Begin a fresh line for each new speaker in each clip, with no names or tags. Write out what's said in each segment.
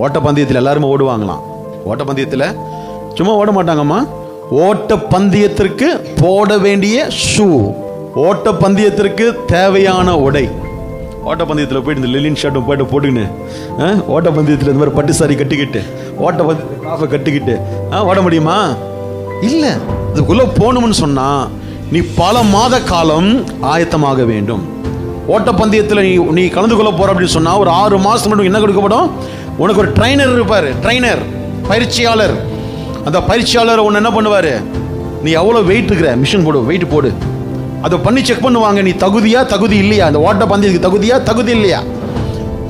ஓட்டப்பந்தயத்தில் எல்லாருமே ஓடுவாங்களாம். ஓட்டப்பந்தயத்தில் சும்மா ஓட மாட்டாங்கம்மா. ஓட்டப்பந்தயத்திற்கு போட வேண்டிய ஷூ, ஓட்டப்பந்தயத்திற்கு தேவையான உடை. ஓட்டப்பந்தயத்தில் போயிட்டு இந்த லெலின் ஷர்ட்டும் போயிட்டு போட்டுக்கின்னு ஓட்டப்பந்தயத்தில் இந்த மாதிரி பட்டு சாரி கட்டிக்கிட்டு ஓட்டப்பந்தயத்தில் காஃபை கட்டிக்கிட்டு ஓட முடியுமா? இல்லை. அதுக்குள்ளே போகணும்னு சொன்னால் நீ பல மாத காலம் ஆயத்தமாக வேண்டும். ஓட்டப்பந்தயத்தில் நீ கலந்து கொள்ள போகிற அப்படின்னு சொன்னால் ஒரு 6 மாதம் மட்டும் என்ன கொடுக்கப்படும்? உனக்கு ஒரு ட்ரைனர் இருப்பார், ட்ரைனர், பயிற்சியாளர். அந்த பயிற்சியாளர் உன்னை என்ன பண்ணுவார்? நீ எவ்வளோ வெயிட் இருக்கிற மிஷின் போடு, வெயிட் போடு, அதை பண்ணி செக் பண்ணுவாங்க. நீ தகுதியா தகுதி இல்லையா, அந்த ஓட்டப்பந்தயத்துக்கு தகுதியா தகுதி இல்லையா.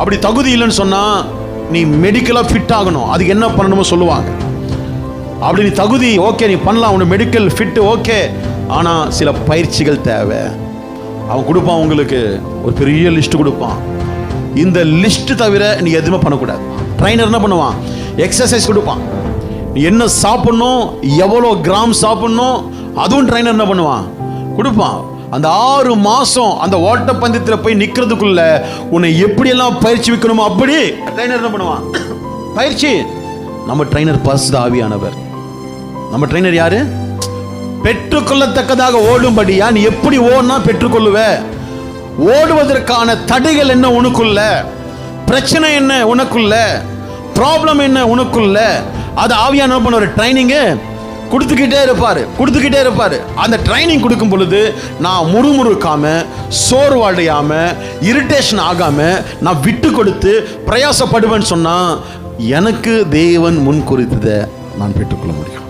அப்படி தகுதி இல்லைன்னு சொன்னால் நீ மெடிக்கலாக ஃபிட் ஆகணும். அதுக்கு என்ன பண்ணணுமோ சொல்லுவாங்க. அப்படி நீ தகுதி ஓகே, நீ பண்ணலாம், உனக்கு மெடிக்கல் ஃபிட்டு ஓகே, ஆனால் சில பயிற்சிகள் தேவை. அவன் கொடுப்பான், உங்களுக்கு ஒரு பெரிய லிஸ்ட் கொடுப்பான். இந்த லிஸ்ட் தவிர நீ எதுவுமே பண்ணக்கூடாது. ட்ரைனர் என்ன பண்ணுவான்? எக்ஸசைஸ் கொடுப்பான். நீ என்ன சாப்பிடணும், எவ்வளோ கிராம் சாப்பிடணும், அதுவும் ட்ரைனர் என்ன பண்ணுவான்? கொடுப்பான். அந்த 6 மாதம் அந்த ஓட்டப்பந்தயத்தில் போய் நிற்கிறதுக்குள்ள உன்னை எப்படியெல்லாம் பயிற்சி வைக்கணுமோ அப்படி ட்ரைனர் என்ன பண்ணுவான்? பயிற்சி. நம்ம ட்ரைனர் பரிசுத்த ஆவியானவர். நம்ம ட்ரைனர் யாரு? பெற்றுக்கொள்ளத்தக்கதாக ஓடும்படியா. நீ எப்படி ஓடுனா பெற்றுக்கொள்ளுவ? ஓடுவதற்கான தடைகள் என்ன உனக்குள்ள? பிரச்சனை என்ன உனக்குள்ள? ப்ராப்ளம் என்ன உனக்குள்ள? அது ஆவியானவர் பண்ண ஒரு ட்ரைனிங்கு கொடுத்துக்கிட்டே இருப்பாரு. அந்த ட்ரைனிங் கொடுக்கும் பொழுது நான் முறுமுறுக்காம, சோர்வடையாம, இரிட்டேஷன் ஆகாம நான் விட்டு கொடுத்து பிரயாசப்படுவேன்னு சொன்னா எனக்கு தேவன் முன் குறித்ததை நான் பெற்றுக்கொள்ள முடியும்.